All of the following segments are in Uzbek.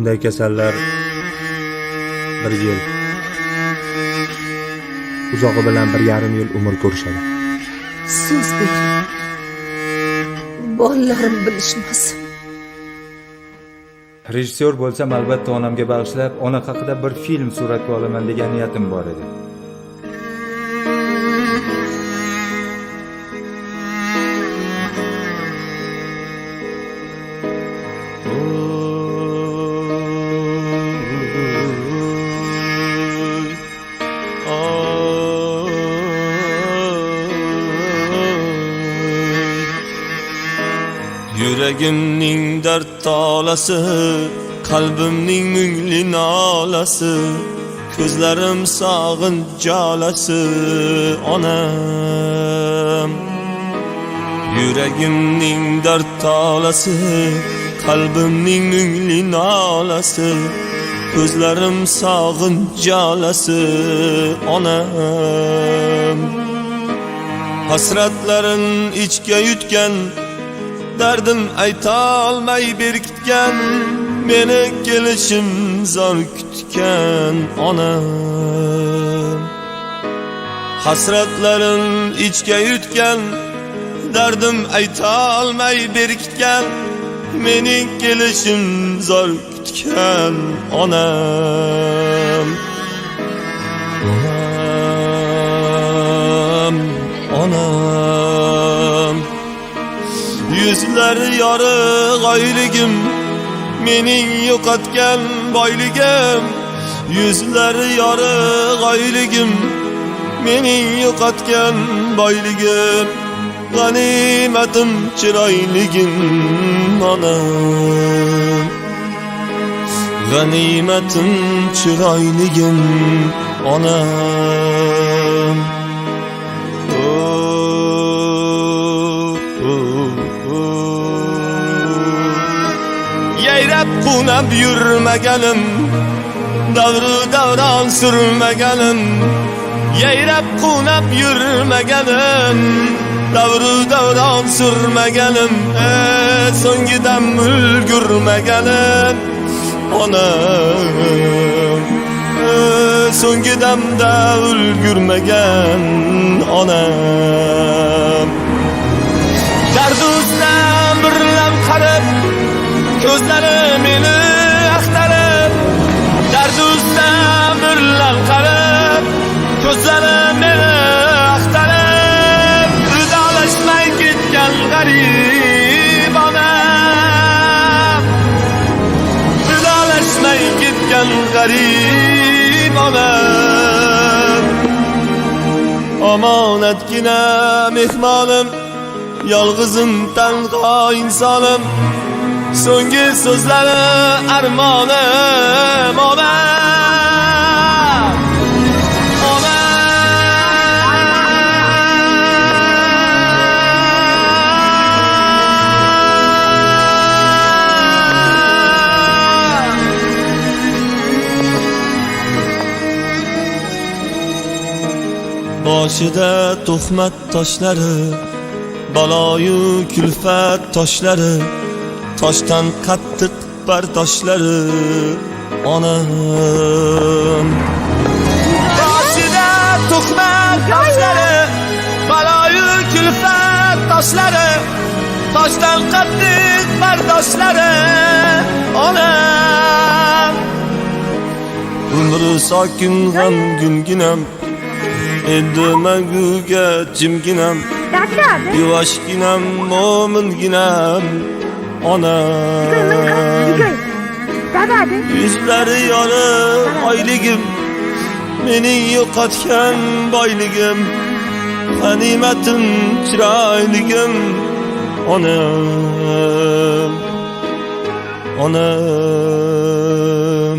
Bunday kasallar bir yil, uzog'i bilan 1,5 yil umr ko'rishadi. So'z bering. Bolalarim bilishmasin. Rejissyor bo'lsam albatta onamga bag'ishlab, ona haqida bir film suratga olaman degan niyatim bor edi. Yüreğimning dard tolasi, qalbimning mungli nolasi, ko'zlarim sog'inch jalasi onam. Yüreğimning dard tolasi, qalbimning mungli nolasi, ko'zlarim sog'inch jalasi onam. Hasratlarin ichga yutgan, derdim aytolmay berkitgan, meni kelishim zor kutgan onam. Hasratlarin ichga yutgan, derdim aytolmay berkitgan, meni kelishim zor kutgan onam. Onam, yüzler yarık ayligim, mening yo'qotgan boyligim. Yüzler yarık ayligim, mening yo'qotgan boyligim. G'animatim chiroyligim onam. G'animatim chiroyligim onam. Yayrab qunab yurmaganim, davru davron surmaganim. Yayrab qunab yurmaganim, davru davron surmaganim. So'ngidam ulgurmaganim onam. So'ngidamda ulgurmagan onam. Dardusdan birlam qarab, ko'zlari meni axtarib. Dardusdan birlam qarab, ko'zlari meni axtarib. Vidolashmay ketgan g'arib onam. Vidolashmay ketgan g'arib onam. Omonatgina mehmonim, yolg'izim tanho insonim. So'nggi so'zlari armonim onam. Boshida tuhmat toshlari, baloyu kulfat toshlari, toshdan qattiq bardoshlari onam. Boshida tuhmat toshlari, baloyu kulfat toshlari, toshdan qattiq bardoshlari onam. Umri sokin g'amginam, endi manguga jimginam. Yuvoshginam, mo'minginam onam. Yüzleri yorug' oyligim, mening yo'qotgan boyligim. G'animatim chiroyligim onam. Onam,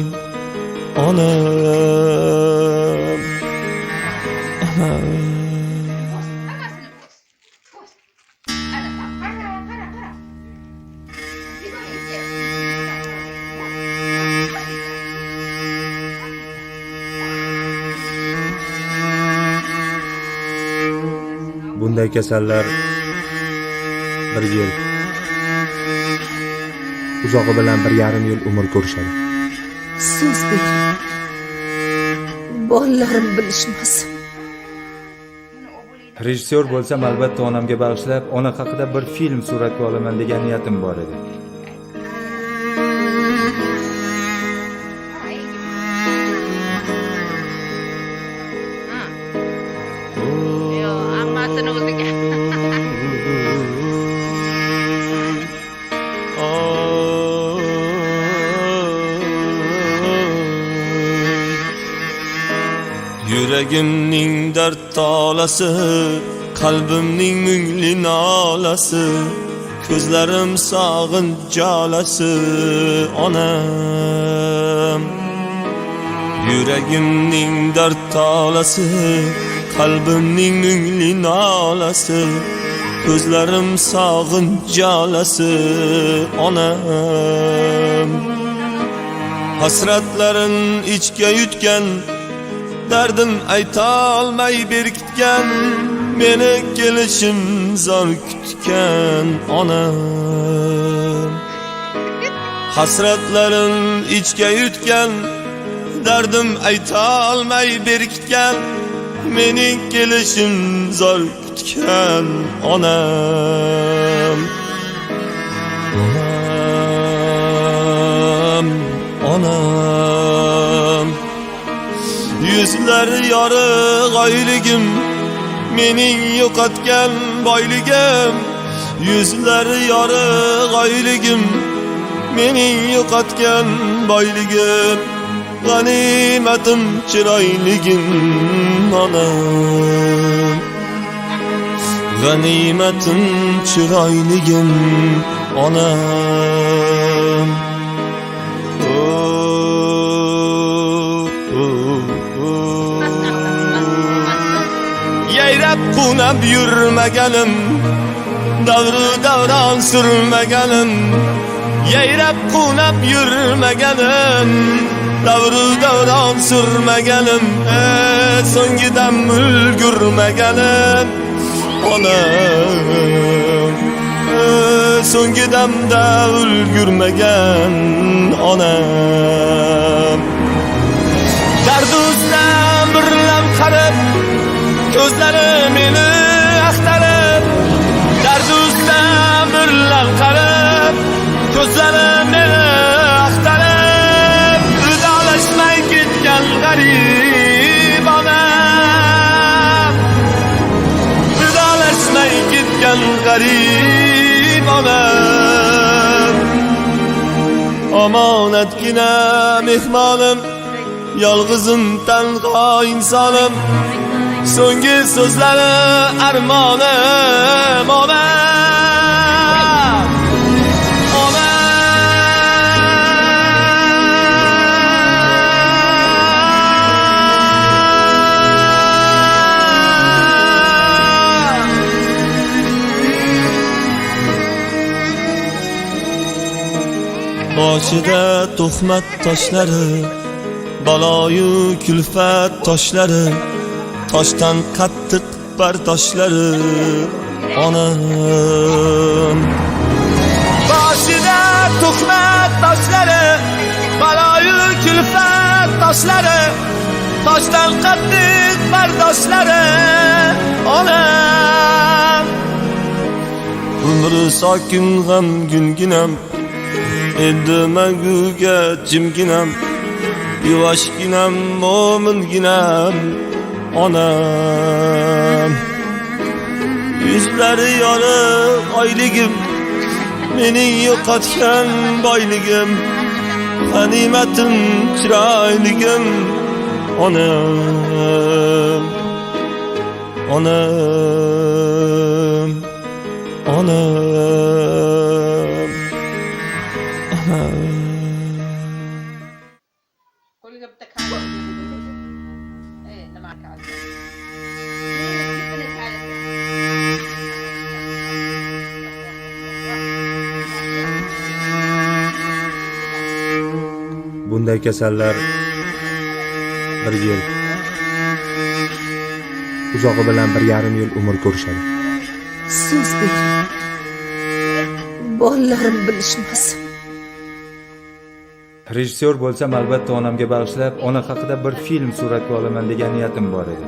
onam, onam. Bunday kasallar bir yil, uzog'i bilan 1,5 yil umr ko'rishadi. so'z bering. Bolalarim bilishmasin. Rejissyor bo'lsam albatta onamga bag'ishlab ona haqida bir film suratga olaman degan niyatim bor edi. Yo, ammasini o'ziga. Yuragimning dard tolasi, qalbimning mungli nolasi, ko'zlarim sog'inch jalasi onam. Yuragimning dard tolasi, qalbimning mungli nolasi, ko'zlarim sog'inch jalasi onam. Hasratlarin ichga yutgan, dardim aytolmay berkitgan, meni kelishim zor kutgan onam. Hasratlarim ichga yutgan, dardim aytolmay berkitgan, meni kelishim zor kutgan onam. Onam, yüzler yorug' oyligim, mening yo'qotgan boyligim. Yüzler yorug' oyligim, mening yo'qotgan boyligim. G'animatim chiroyligim onam. G'animatim chiroyligim onam. Yayrab qunab yurmaganim, davru davron surmaganim. Yayrab qunab yurmaganim, davru davron surmaganim. So'ngidam ulgurmaganim onam. So'ngidamda ulgurmagan onam. Dardusdan birlam qarab, ko'zlari meni axtarib. Dardusdan birlam qarab, ko'zlari meni axtarib. Vidolashmay ketgan g'arib onam. Vidolashmay ketgan g'arib onam. Omonatgina mehmonim, yolg'izim tanho insonim. So'nggi so'zlari armonim onam. Boshida tuhmat toshlari, baloyu kulfat toshlari, toshdan qattiq bardoshlari onam. Boshida tuhmat toshlari, baloyu kulfat toshlari, toshdan qattiq bardoshlari onam. Umri sokin g'am gunginam, endi manguga jimginam. Yuvoshginam, mo'minginam onam. Yüzlari yorug' oyligim, mening yo'qotgan boyligim. G'animatim chiroyligim onam. Onam, onam, onam. Qo'liga bitta kamera nima qiladi? Bunday kasallar bir yil, uzog'i bilan 1,5 yil umr ko'rishadi. So'z bering. Bolalarim bilishmasin. Rejissyor bo'lsam albatta onamga bag'ishlab, ona haqida bir film suratga olaman degan niyatim bor edi.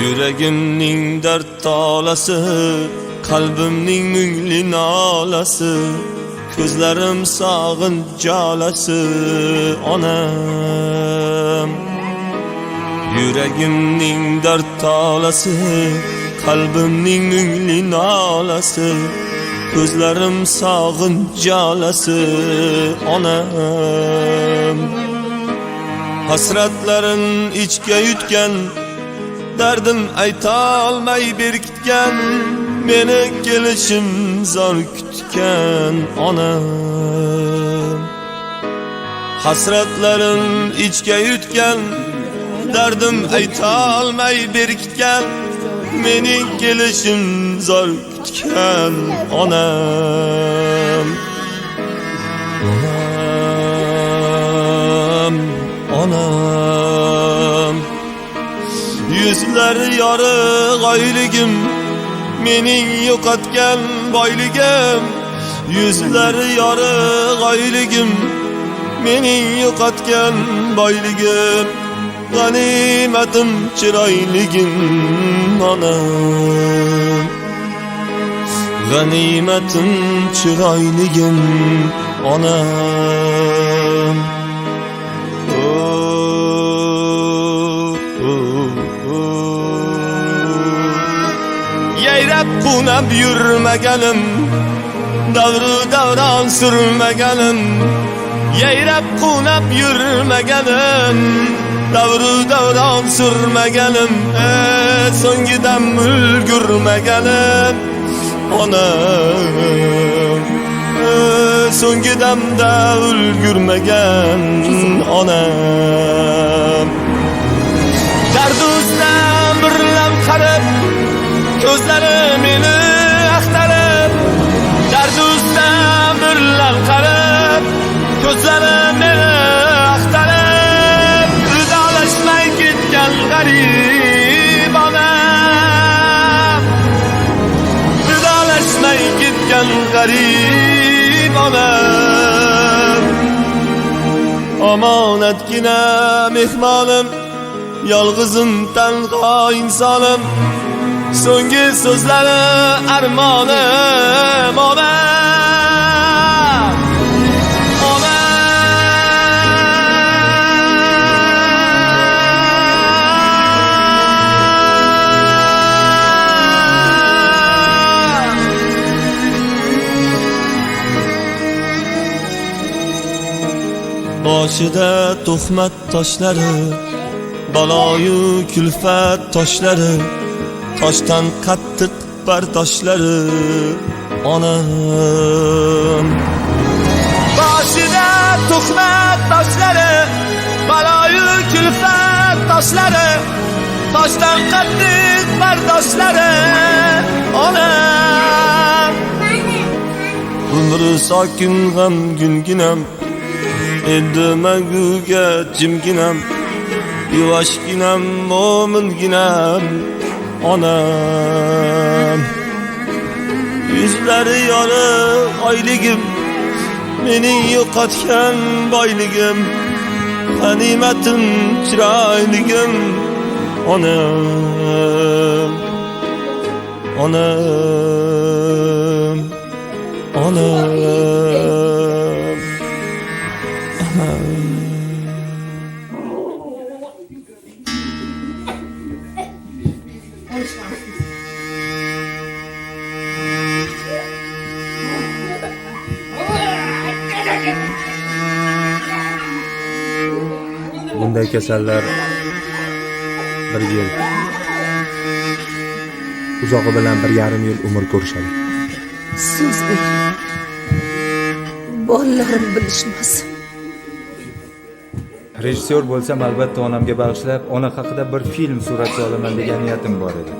Yüreğimning dard tolasi, qalbimning mungli nolasi, ko'zlarim sog'inch jalasi onam. Yüreğimning dard tolasi, qalbimning mungli nolasi, ko'zlarim sog'inch jalasi onam. Hasratlarin ichga yutgan, derdim aytolmay berkitgan, meni kelishim zor kutgan onam. Hasratlarim ichga yutgan, derdim aytolmay berkitgan, meni kelishim zor kutgan onam. Onam, onam. Yüzler yarık ayligim, mening yo'qotgan boyligim. Yüzler yarık ayligim, mening yo'qotgan boyligim. G'animatim chiroyligim onam. G'animatim chiroyligim onam. Yayrab qunab yurmaganim, davru davron surmaganim. Yayrab qunab yurmaganim, davru davron surmaganim. So'ngidam ulgurmaganim onam. So'ngidamda ulgurmagan onam. Darduzdan birlam qarab, ko'zlari meni axtarib, darduzdan birlam qarab, ko'zlari meni axtarib, vidolashmay ketgan g'arib onam. Vidolashmay ketgan g'arib onam. Omonatgina mehmonim, yolg'izim tanho insonim. So'nggi so'zlari armonim onam. Boshida tuhmat toshlari, baloyu kulfat toshlari, toshdan qattiq bardoshlari onam. Boshida tuhmat toshlari, baloyu kulfat toshlari, toshdan qattiq bardoshlari onam. Umri sokin g'am gunginam, endi manguga jimginam, yuvoshginam mo'minginam onam. Yüzleri yorug' oyligim, mening yo'qotgan boyligim. G'animatim chiroyligim onam. Onam, onam, onam. Bunday kasallar bir yil, uzog'i bilan 1,5 yil umr ko'rishadi. So'z ber. Bolalarim bilishmasin. Rejissyor bo'lsam albatta onamga bag'ishlab, ona haqida bir film suratga olaman degan niyatim bor edi.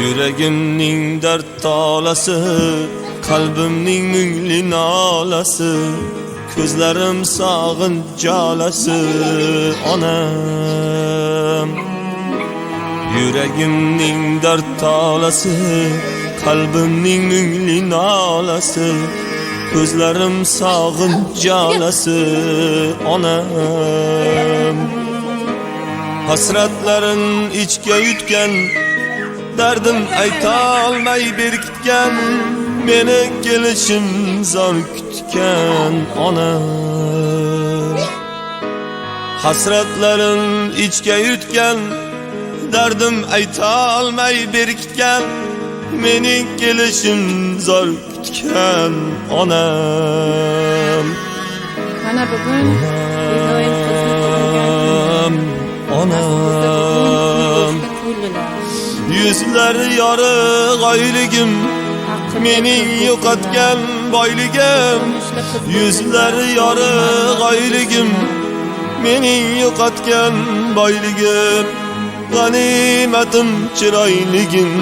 Yuragimning dard tolasi, qalbimning mungli nolasi, ko'zlarim sog'inch jalasi onam. Yuragimning dard tolasi, qalbimning mungli nolasi, ko'zlarim sog'inch jalasi onam. Hasratlarin ichga yutgan, dardim aytolmay berkitgan, meni kelishim zor kutgan onam. Hasratlarin ichga yutgan, dardim aytolmay berkitgan, meni kelishim zor kutgan onam. Mana bugun Iloyim qizni tug'ilgan onam. Yüzler yorug' oyligim, mening yo'qotgan boyligim. Yüzler yorug' oyligim, mening yo'qotgan boyligim. G'animatim chiroyligim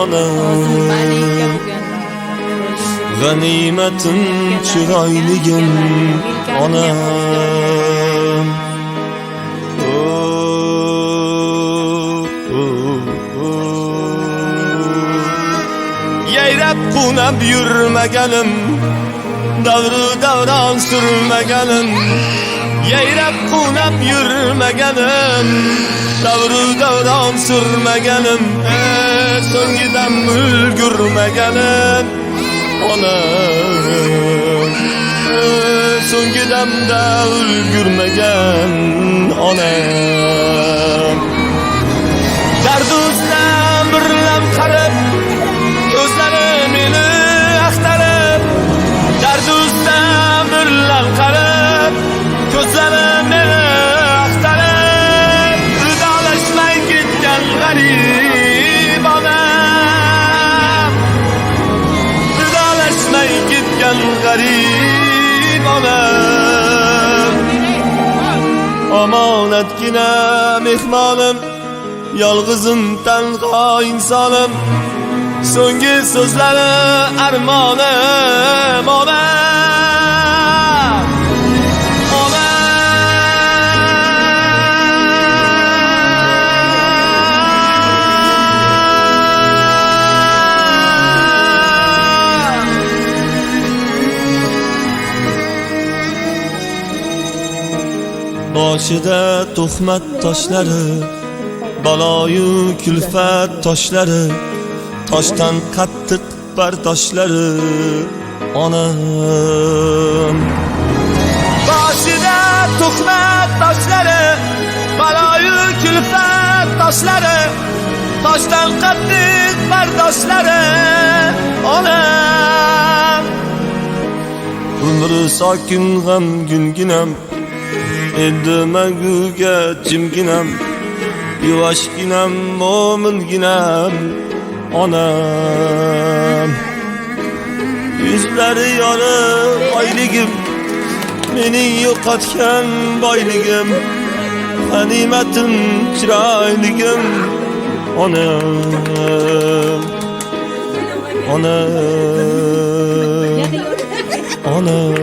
onam. G'animatim chiroyligim onam. Yayrab qunab yurmaganim, davru davron surmaganim. Yayrab qunab yurmaganim, davru davron surmaganim. So'ngidan ulgurmaganim onam. So'ngidan da ulgurmagan onam. Darduzdan birlam qarab, ko'zlari meni axtarib. Darduzdan birlam qarab, ko'zlari meni axtarib. Vidolashmay ketgan g'arib onam. Vidolashmay ketgan g'arib onam. Omonatgina mehmonim, yolg'izim tanho insonim. So'nggi so'zlari armonim onam. Boshida tuhmat toshlari, baloyu kulfat toshlari, toshdan qattiq bardoshlari onam. Boshida tuhmat toshlari, baloyu kulfat toshlari, toshdan qattiq bardoshlari onam. Umri sokin g'am gunginam, endi manguga jimginam, yuvoshginam mo'minginam onam. Yuzlari yorug' oyligim, mening yo'qotgan boyligim. G'animatim chiroyligim onam. Onam. Onam.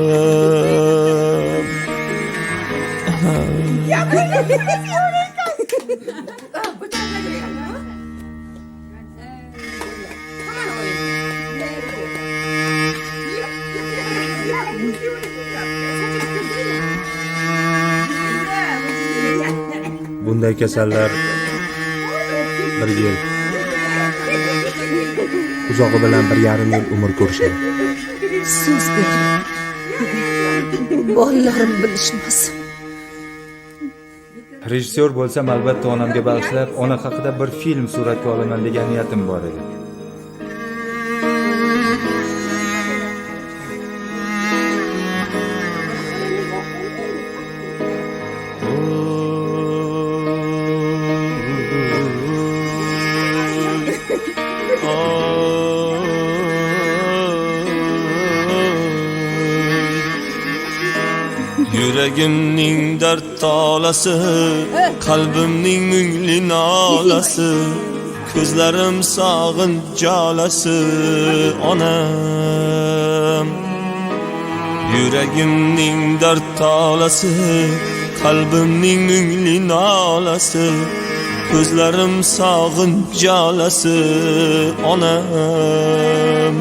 Bunday kasallar bir yil, uzog'i bilan 1,5 yil umr ko'rishadi. So'z bering. Bolalarim bilishmasin. Rejissyor bo'lsam albatta onamga bag'ishlab, ona haqida bir film suratga olaman degan niyatim bor edi. Yuragimning dard tolasi, qalbimning mungli nolasi, ko'zlarim sog'inch jalasi onam. Yuragimning dard tolasi, qalbimning mungli nolasi, ko'zlarim sog'inch jalasi onam.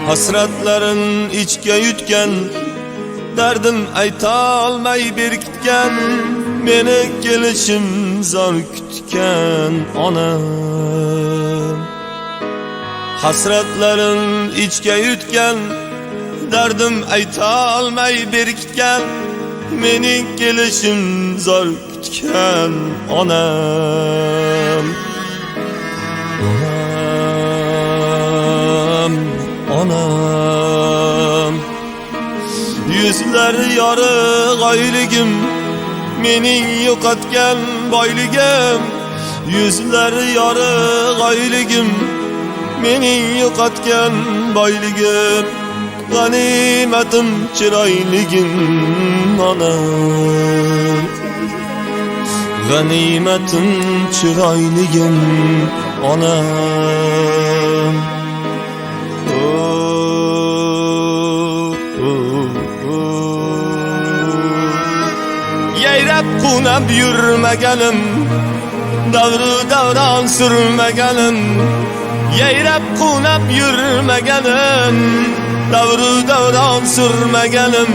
Hasratlarim ichga yutgan, dardim aytolmay berkitgan, meni kelishim zor kutgan onam. Hasratlarim ichga yutgan, dardim aytolmay berkitgan, meni kelishim zor kutgan onam. Onam, yüzler yorug' oyligim, mening yo'qotgan boyligim. Yüzler yorug' oyligim, mening yo'qotgan boyligim. G'animatim chiroyligim onam. G'animatim chiroyligim onam. Yayrab qunab yurmaganim, davru davron surmaganim. Yayrab qunab yurmaganim, davru davron surmaganim.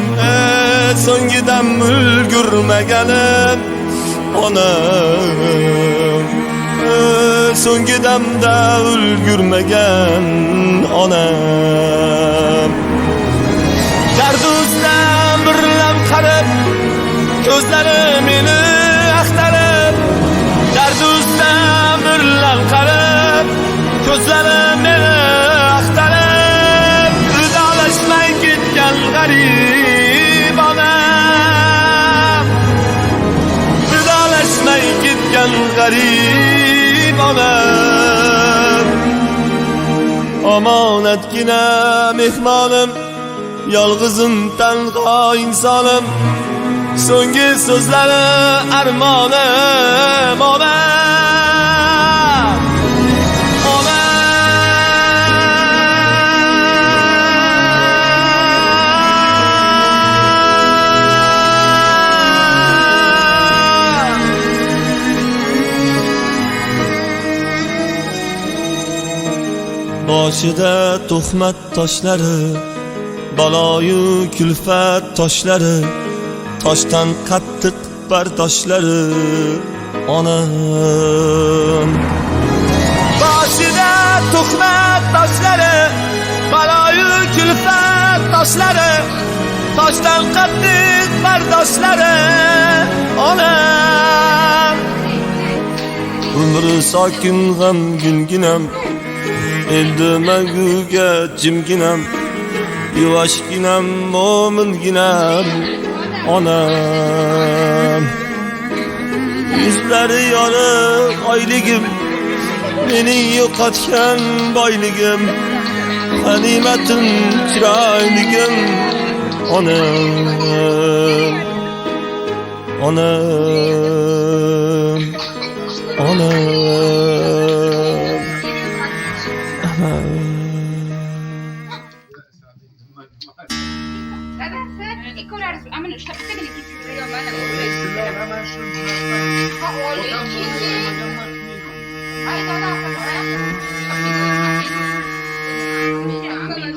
So'ngidam ulgurmaganim onam. So'ngidamda ulgurmagan onam. Darduzdan birlam qarab, ko'zlari meni axtarib. Darduzdan birlam qarab, ko'zlari meni axtarib. Vidolashmay ketgan g'arib onam. Vidolashmay ketgan g'arib onam. Omonatgina mehmonim, yolg'izim tanho insonim. So'nggi so'zlari armonim onam. Boshida tuhmat toshlari, baloyu kulfat toshlari, toshdan qattiq bardoshlari onam. Boshida tuhmat toshlari, baloyu kulfat toshlari, toshdan qattiq bardoshlari onam. Umri sokin g'amginginam, endi manguga jimginam, yuvoshginam mo'minginam onam. Yüzlari yorug' oyligim, mening yo'qotgan boyligim. G'animatim chiroyligim onam. Onam, onam.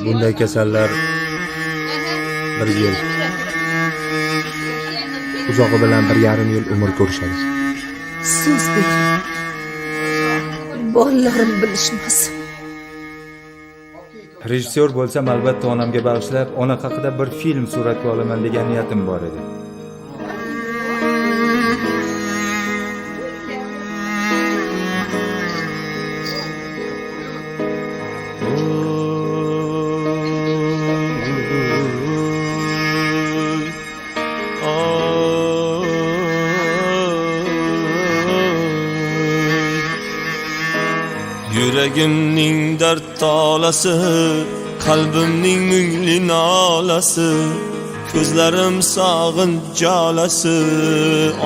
Bunday kasallar bir yil, uzog'i bilan 1,5 yil umr ko'rishadi. So'z bering. Bolalarim bilishmasin. Rejissyor bo'lsam albatta onamga bag'ishlab, ona haqida bir film suratga olaman degan niyatim bor edi. Yuragimning dard tolasi, qalbimning mungli nolasi, ko'zlarim sog'inch jalasi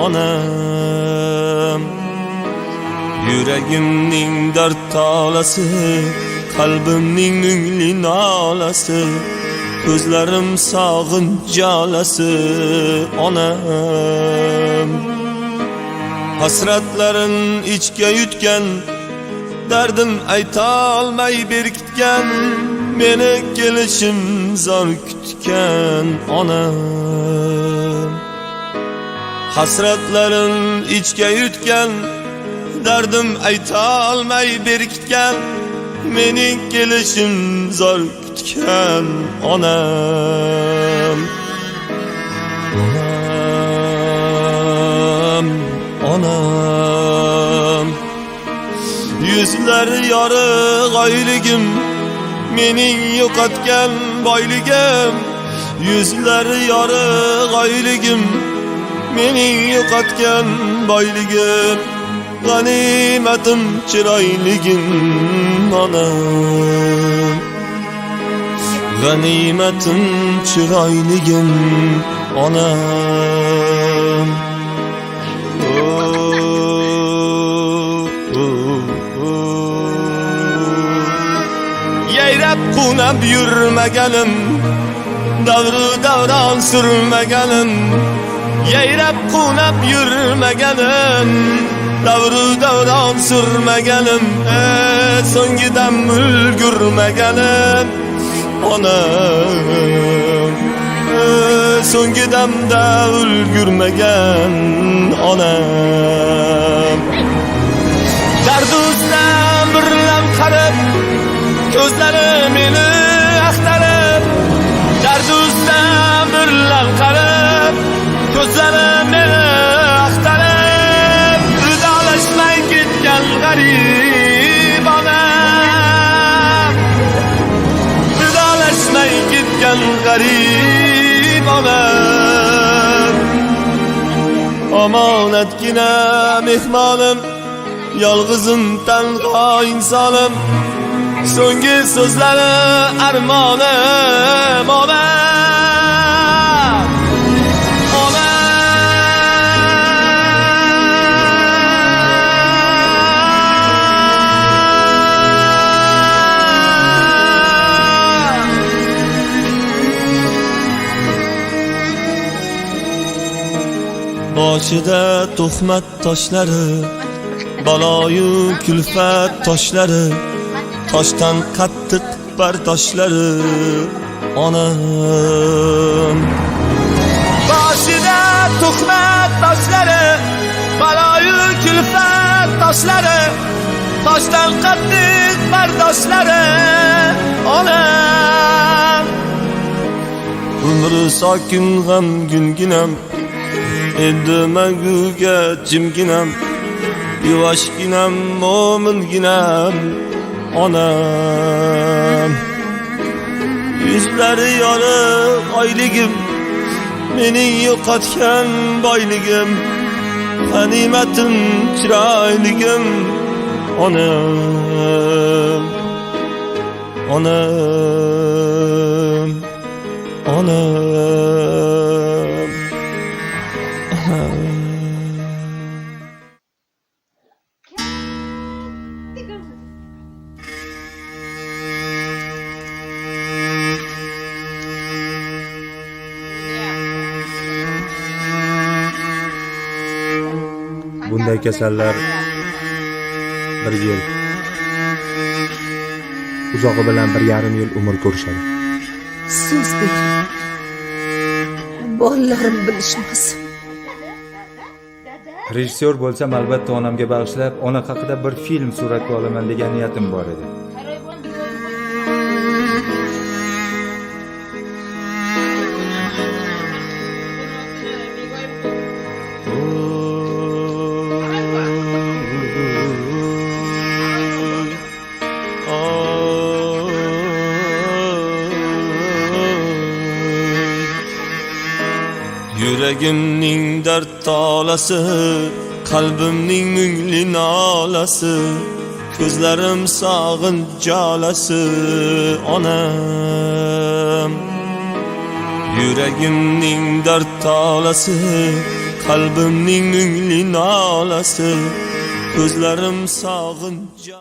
onam. Yüreğimning dard talası, kalbimning mungli nolasi, ko'zlarim sog'inch jalasi, onam. Hasratlarin ichga yutgan, dardim aytolmay berkitgan, meni kelishim zor kutgan, onam. Hasratlarin ichga yutgan, dardim aytolmay berkitgan, mening kelishim zor kutgan, onam. Onam, onam. Yüzler yorug' oyligim, mening yo'qotgan boyligim. Yüzler yorug' oyligim, mening yo'qotgan boyligim. G'animatim chiroyligim, onam. G'animatim chiroyligim, onam. Yayrab qunab yurmaganim, davru davron surmaganim. Yayrab qunab yurmaganim, davru davron surmaganim. So'ngidam ulgurmaganim, onam. So'ngidamda ulgurmagan, onam. Dardusdan birlam qarab, ko'zlari meni axtarib. Dardusdan birlam qarab, ko'zlari meni axtarib. Vidolashmay ketgan g'arib onam. Vidolashmay ketgan g'arib onam. Omonatgina mehmonim, yolg'izim tanho insonim. So'nggi so'zlari armonim, onam. Boshida tuhmat toshlari, baloyu kulfat toshlari, toshdan qattiq bardoshlari, onam. Boshida tuhmat toshlari, baloyu kulfat toshlari, toshdan qattiq bardoshlari, onam. Umri sokin g'am gunginam, endimaguga jimginam, yuvoshginam, mo'minginam, onam. Yüzlari yorug' oyligim, mening yo'qotgan boyligim. G'animatim chiroyligim, onam. Onam, onam. Bunday kasallar bir yil, uzog'i bilan 1,5 yil umr ko'rishadi. So'z bering. Bolalarim bilishmasin. Rejissyor bo'lsam albatta onamga bag'ishlab, ona haqida bir film suratga olaman degan niyatim bor edi. Yüreğimning dard talası, kalbimning mungli nolasi, ko'zlarim sog'inch jalasi, onam. Yüreğimning dard talası, kalbimning mungli nolasi, ko'zlarim sog'inch